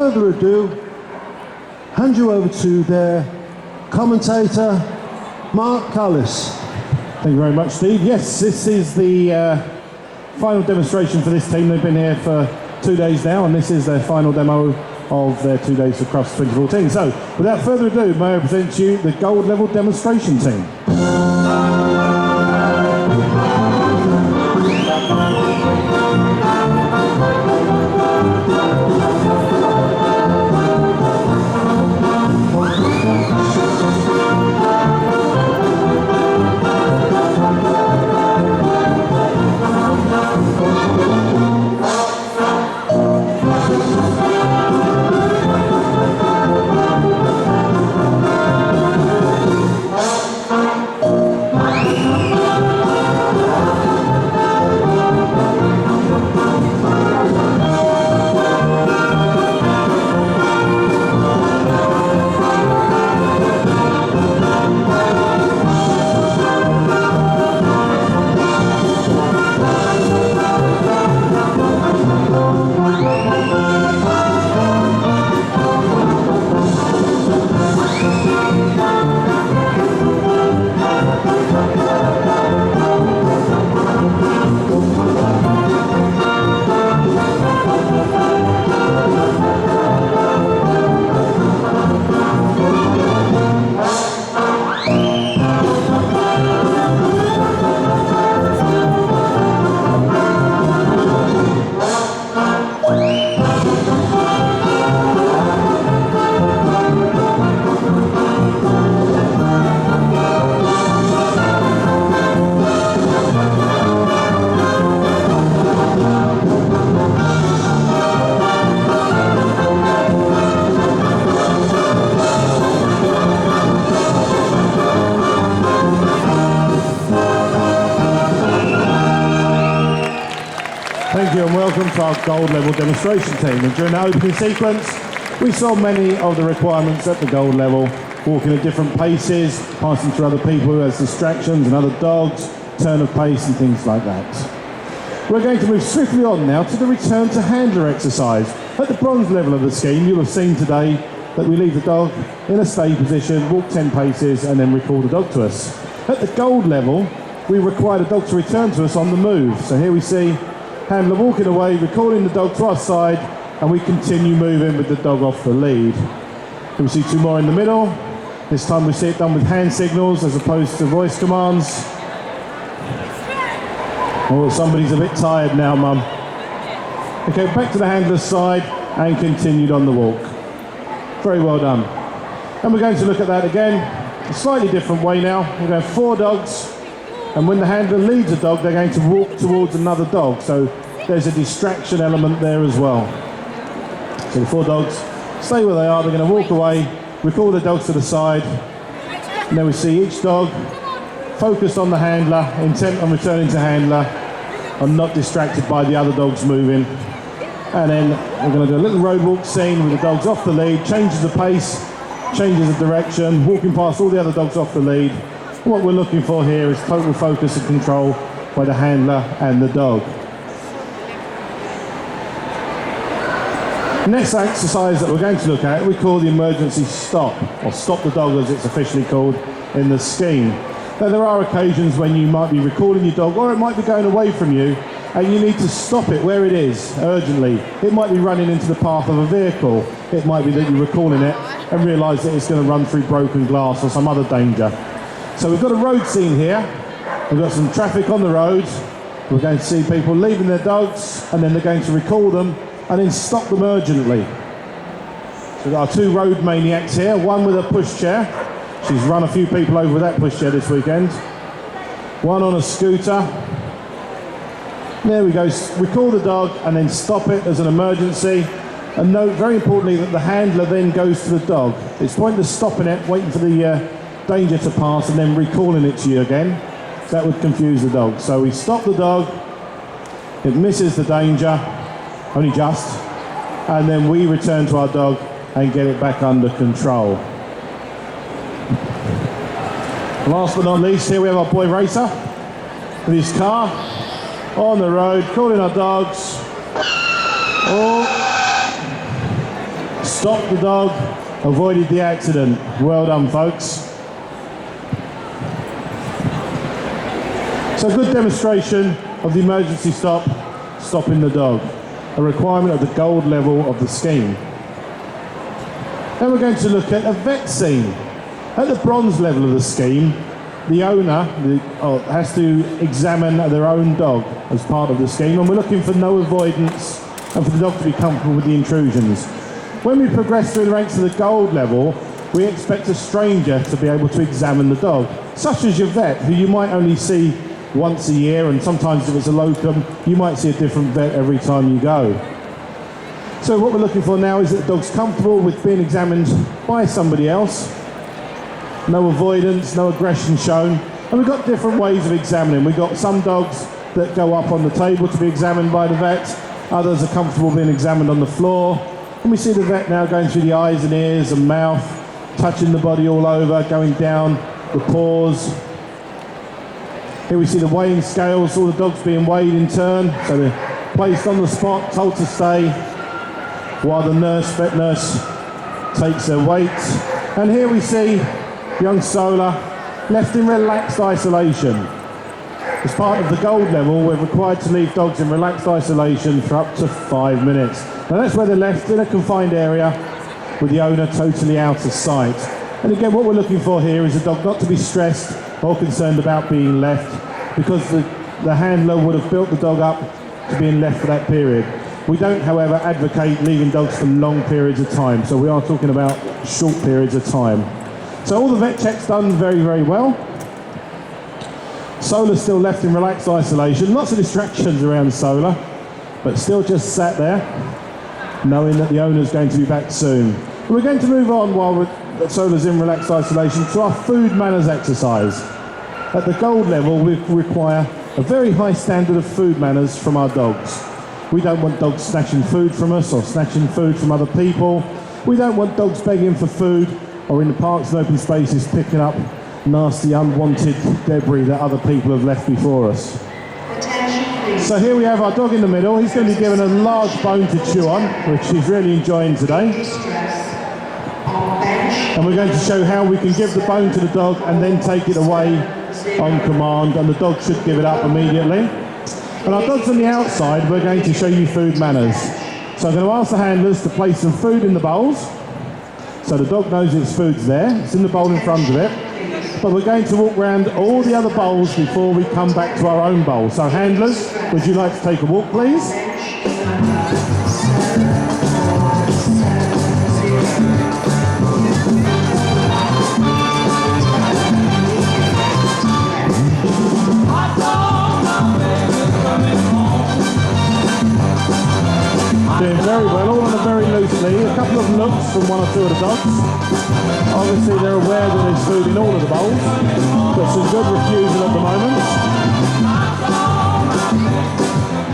Further ado, hand you over to their commentator, Mark Cullis. Thank you very much, Steve. Yes, this is the final demonstration for this team. They've been here for 2 days now, and this is their final demo of their 2 days for Crufts 2014. So, without further ado, may I present to you the gold level demonstration team. Thank you and welcome to our gold level demonstration team. And during the opening sequence, we saw many of the requirements at the gold level, walking at different paces, passing through other people as distractions and other dogs, turn of pace and things like that. We're going to move swiftly on now to the return to handler exercise. At the bronze level of the scheme, you'll have seen today that we leave the dog in a stay position, walk 10 paces and then recall the dog to us. At the gold level, we require the dog to return to us on the move. So here we see handler walking away, recalling the dog to our side, and we continue moving with the dog off the lead. Here we see two more in the middle. This time we see it done with hand signals as opposed to voice commands. Oh, somebody's a bit tired now, Mum. Okay, back to the handler's side and continued on the walk. Very well done. And we're going to look at that again, a slightly different way now. We're going 4 dogs. And when the handler leads a dog, they're going to walk towards another dog. So there's a distraction element there as well. So the 4 dogs stay where they are. They're going to walk away, recall the dogs to the side. And then we see each dog focused on the handler, intent on returning to handler, and not distracted by the other dogs moving. And then we're going to do a little road walk scene with the dogs off the lead, changes the pace, changes the direction, walking past all the other dogs off the lead. What we're looking for here is total focus and control by the handler and the dog. The next exercise that we're going to look at, we call the emergency stop, or stop the dog as it's officially called in the scheme. Now there are occasions when you might be recalling your dog, or it might be going away from you, and you need to stop it where it is, urgently. It might be running into the path of a vehicle. It might be that you're recalling it and realise that it's going to run through broken glass or some other danger. So we've got a road scene here. We've got some traffic on the road. We're going to see people leaving their dogs, and then they're going to recall them and then stop them urgently. So we've got our 2 road maniacs here, one with a pushchair. She's run a few people over with that pushchair this weekend. One on a scooter. There we go, recall the dog and then stop it as an emergency. And note, very importantly, that the handler then goes to the dog. It's pointless stopping it, waiting for the danger to pass and then recalling it to you again. That would confuse the dog. So we stop the dog, it misses the danger, only just, and then we return to our dog and get it back under control. Last but not least, here we have our boy Racer with his car on the road, calling our dogs. Oh. Stopped the dog, avoided the accident. Well done, folks. So a good demonstration of the emergency stop, stopping the dog. A requirement of the gold level of the scheme. Then we're going to look at a vet scene. At the bronze level of the scheme, the owner has to examine their own dog as part of the scheme, and we're looking for no avoidance and for the dog to be comfortable with the intrusions. When we progress through the ranks of the gold level, we expect a stranger to be able to examine the dog, such as your vet, who you might only see once a year, and sometimes if it's a locum, you might see a different vet every time you go. So what we're looking for now is that the dog's comfortable with being examined by somebody else. No avoidance, no aggression shown. And we've got different ways of examining. We've got some dogs that go up on the table to be examined by the vet. Others are comfortable being examined on the floor. And we see the vet now going through the eyes and ears and mouth, touching the body all over, going down the paws. Here we see the weighing scales, all the dogs being weighed in turn. So they're placed on the spot, told to stay, while the vet nurse takes their weight. And here we see young Solar left in relaxed isolation. As part of the gold level, we're required to leave dogs in relaxed isolation for up to 5 minutes. Now that's where they're left in a confined area with the owner totally out of sight. And again, what we're looking for here is a dog not to be stressed or concerned about being left, because the handler would have built the dog up to being left for that period. We don't, however, advocate leaving dogs for long periods of time, so we are talking about short periods of time. So all the vet checks done very, very well. Solar's still left in relaxed isolation. Lots of distractions around Solar, but still just sat there, knowing that the owner's going to be back soon. And we're going to move on while Solar's in relaxed isolation to our food manners exercise. At the gold level, we require a very high standard of food manners from our dogs. We don't want dogs snatching food from us or snatching food from other people. We don't want dogs begging for food or in the parks and open spaces picking up nasty unwanted debris that other people have left before us. So here we have our dog in the middle. He's going to be given a large bone to chew on, which he's really enjoying today. And we're going to show how we can give the bone to the dog and then take it away on command, and the dog should give it up immediately. And our dogs on the outside, we're going to show you food manners. So I'm going to ask the handlers to place some food in the bowls, so the dog knows its food's there. It's in the bowl in front of it. But we're going to walk around all the other bowls before we come back to our own bowl. So handlers, would you like to take a walk, please? Doing very well, all on a very loose lead. A couple of looks from one or two of the dogs. Obviously they're aware that there's food in all of the bowls. Got some good refusal at the moment.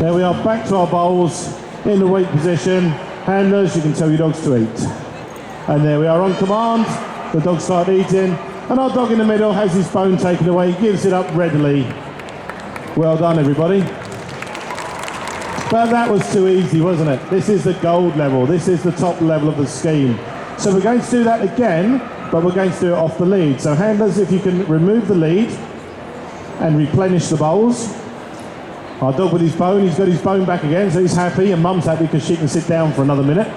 There we are, back to our bowls, in the wait position. Handlers, you can tell your dogs to eat. And there we are on command. The dogs start eating. And our dog in the middle has his bone taken away, gives it up readily. Well done, everybody. But that was too easy, wasn't it? This is the gold level. This is the top level of the scheme. So we're going to do that again, but we're going to do it off the lead. So handlers, if you can remove the lead and replenish the bowls. Our dog with his bone, he's got his bone back again, so he's happy, and Mum's happy because she can sit down for another minute.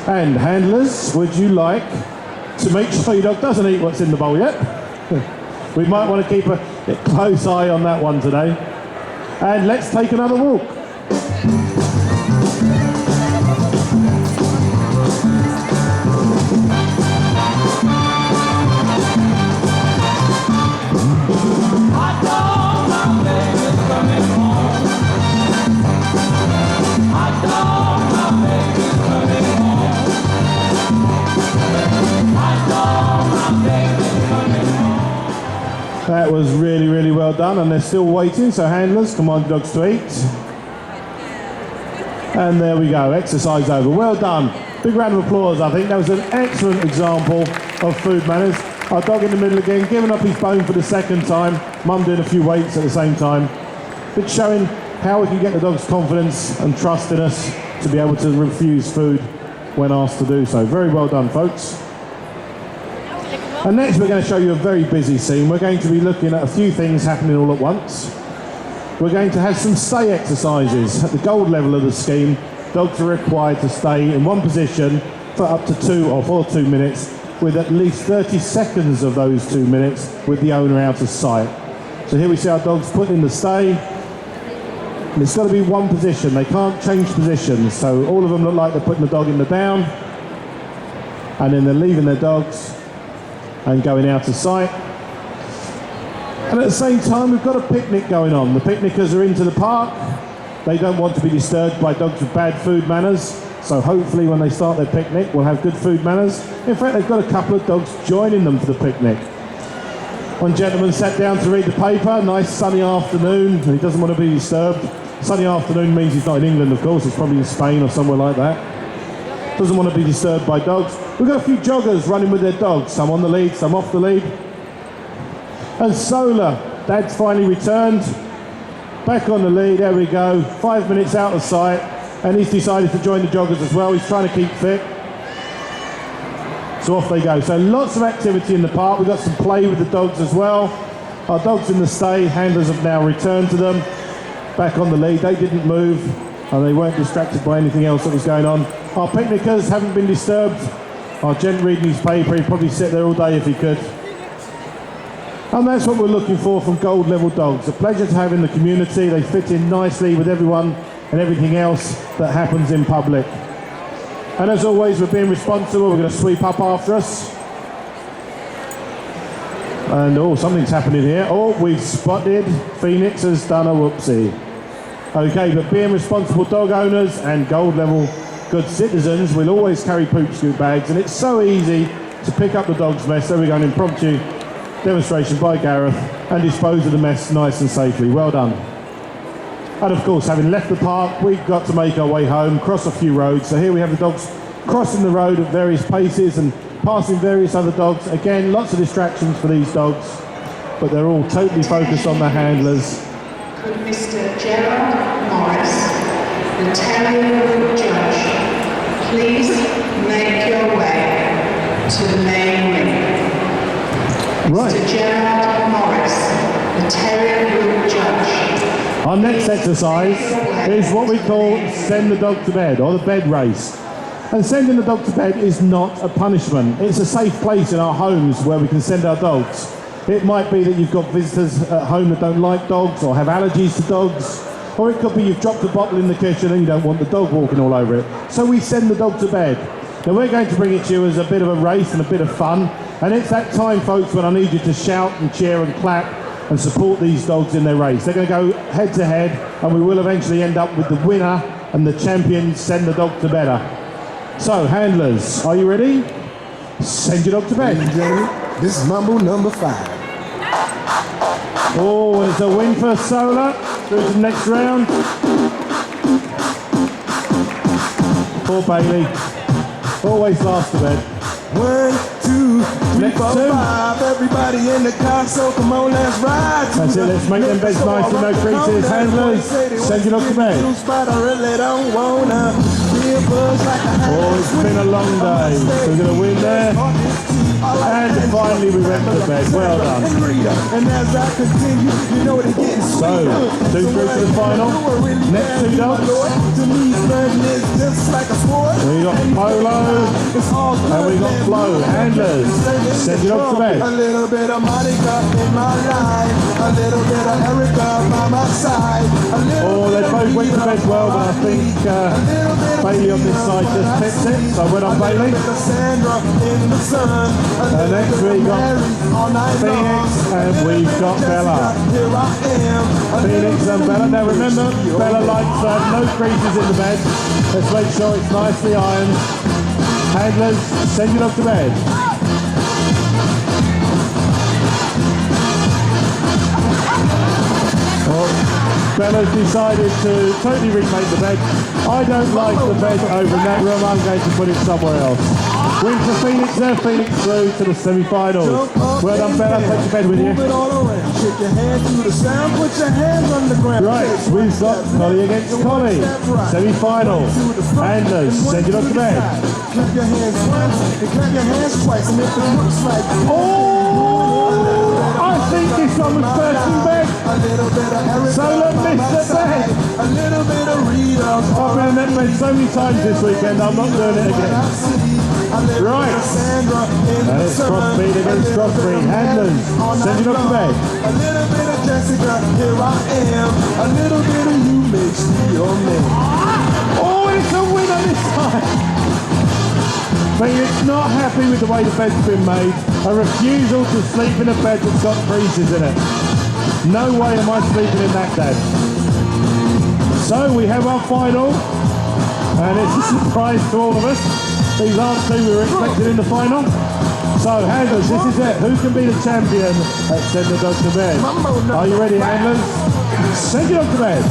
And handlers, would you like to make sure your dog doesn't eat what's in the bowl yet? We might want to keep a close eye on that one today. And let's take another walk. That was really, really well done, and they're still waiting, so handlers, come on dogs to eat. And there we go, exercise over. Well done. Big round of applause, I think. That was an excellent example of food manners. Our dog in the middle again, giving up his bone for the second time. Mum doing a few weights at the same time. But showing how we can get the dog's confidence and trust in us to be able to refuse food when asked to do so. Very well done, folks. And next we're going to show you a very busy scene. We're going to be looking at a few things happening all at once. We're going to have some stay exercises. At the gold level of the scheme, dogs are required to stay in one position for up to 2 minutes, with at least 30 seconds of those 2 minutes with the owner out of sight. So here we see our dogs put in the stay. And it's got to be one position. They can't change positions. So all of them look like they're putting the dog in the down, and then they're leaving their dogs and going out of sight. And at the same time, we've got a picnic going on. The picnickers are into the park. They don't want to be disturbed by dogs with bad food manners. So hopefully when they start their picnic, we'll have good food manners. In fact, they've got a couple of dogs joining them for the picnic. One gentleman sat down to read the paper, nice sunny afternoon, and he doesn't want to be disturbed. Sunny afternoon means he's not in England, of course, he's probably in Spain or somewhere like that. Doesn't want to be disturbed by dogs. We've got a few joggers running with their dogs, some on the lead, some off the lead. And Solar, Dad's finally returned, back on the lead, there we go, 5 minutes out of sight, and he's decided to join the joggers as well. He's trying to keep fit. So off they go. So lots of activity in the park. We've got some play with the dogs as well. Our dogs in the stay, handlers have now returned to them, back on the lead. They didn't move, and they weren't distracted by anything else that was going on. Our picnickers haven't been disturbed. Our gent reading his paper, he'd probably sit there all day if he could. And that's what we're looking for from gold level dogs. A pleasure to have in the community. They fit in nicely with everyone and everything else that happens in public. And as always, we're being responsible. We're going to sweep up after us. And oh, something's happening here. Oh, we've spotted Phoenix has done a whoopsie. Okay, but being responsible dog owners and gold level good citizens, we'll always carry poop scoop bags, and it's so easy to pick up the dog's mess. There we go, an impromptu demonstration by Gareth, and dispose of the mess nice and safely. Well done. And of course, having left the park, we've got to make our way home, cross a few roads. So here we have the dogs crossing the road at various paces and passing various other dogs. Again, lots of distractions for these dogs, but they're all totally focused on their handlers. Could Mr. Gerald Morris, the terrier judge, please make your way to the main ring? Right. Mr. Gerald Morris, the terrier judge. Our next exercise is what we call send the dog to bed, or the bed race. And sending the dog to bed is not a punishment. It's a safe place in our homes where we can send our dogs. It might be that you've got visitors at home that don't like dogs or have allergies to dogs, or it could be you've dropped a bottle in the kitchen and you don't want the dog walking all over it. So we send the dog to bed. Now we're going to bring it to you as a bit of a race and a bit of fun, and it's that time, folks, when I need you to shout and cheer and clap and support these dogs in their race. They're going to go head to head, and we will eventually end up with the winner and the champion send the dog to bedder. So, handlers, are you ready? Send your dog to bed. Ladies and gentlemen, this is Mambo number 5. Oh, and it's a win for Solar. Through to the next round. Poor Bailey. Always last to bed. 1, 2, 3, Next 4, two. 5. Everybody in the car, so come on, let's ride. That's it, let's make them beds nice and no creases. Handlers, send your dog to bed. I really don't wanna be a buzz like a Oh, it's been a long day. So we're going to win there. And finally we went to bed. Well done. And as I continue, you know they're getting So, two through to the final. Next two dogs. To me, flirting is just like a sport. We got Polo It's all good. and we got Flo. Handlers, send your dog to bed. A little bit of Monica in my life, a little bit of Erica by my side. Oh, they both went to bed well, but I think Bailey on this side just picked it. So well done, Bailey. Sandra in the sun. And next we got Phoenix and we've got Bella. Here I am. Phoenix and Bella. Now remember, Bella likes no creases in the bed. Let's make sure it's nicely ironed. Handlers, send your dog to bed. Oh, Bella's decided to totally remake the bed. I don't like the bed over in that room. I'm going to put it somewhere else. Wins for Phoenix there, Phoenix through to the semi-finals. Well done, Bella, take your bed with you. Move it all around. Shake your hands through the sound, put your hands on the ground. Right, we've got Collie against Collie. Semi-final. Handlers, send it up to bed. Clap your hands once and clap your hands twice. And if it looks like I think this one was first in bed. a little bit of Erica Solar by missed my the bed. side, a little bit of Rita. I've been in that bed so many times this weekend, I'm not doing it again. Right. And it's crossbreed against crossbreed. Handlers, send it up to bed. A little bit of Jessica, here I am. A little bit of you makes me your man. Oh, it's a winner this time. Phoenix not happy with the way the bed's been made. A refusal to sleep in a bed that's got creases in it. No way am I sleeping in that, Dad. So we have our final, and it's a surprise to all of us. These aren't two we were expecting in the final. So handlers, this is it. Who can be the champion at Send the Dog to Bed? Are you ready, handlers? Send your dog to bed.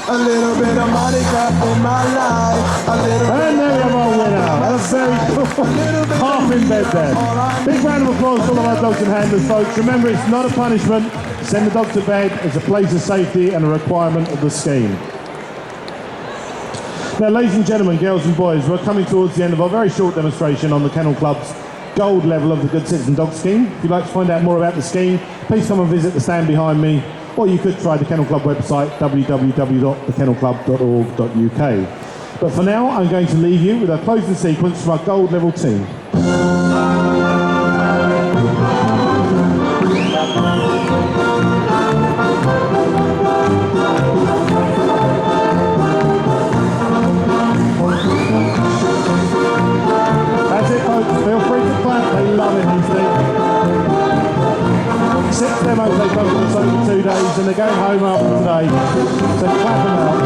A little bit of Monica in my life. A little And there we have our winner. That's very cool. Half in bed there. Big round of applause for all of our dogs and handlers, folks. Remember, it's not a punishment. Send the dog to bed. It's a place of safety and a requirement of the scheme. Now, ladies and gentlemen, girls and boys, we're coming towards the end of our very short demonstration on the Kennel Club's gold level of the Good Citizen Dog Scheme. If you'd like to find out more about the scheme, please come and visit the stand behind me, or you could try the Kennel Club website, www.thekennelclub.org.uk. But for now, I'm going to leave you with a closing sequence from our gold level team. That's it, folks. Feel free to clap. They love it, these things. 6 demos they've done for us over 2 days, and they're going home after today. So clap them out.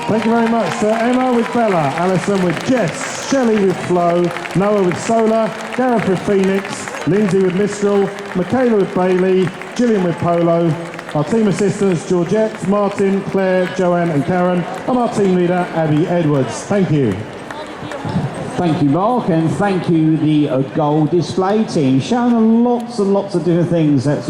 Thank you very much to Emma with Bella, Alison with Jess, Shelley with Flo, Noah with Solar, Gareth with Phoenix, Lindsay with Mistral, Michaela with Bailey, Gillian with Polo, our team assistants Georgette, Martin, Claire, Joanne and Karen, and our team leader Abby Edwards. Thank you. Thank you, Mark, and thank you, the gold display team, showing lots and lots of different things. That's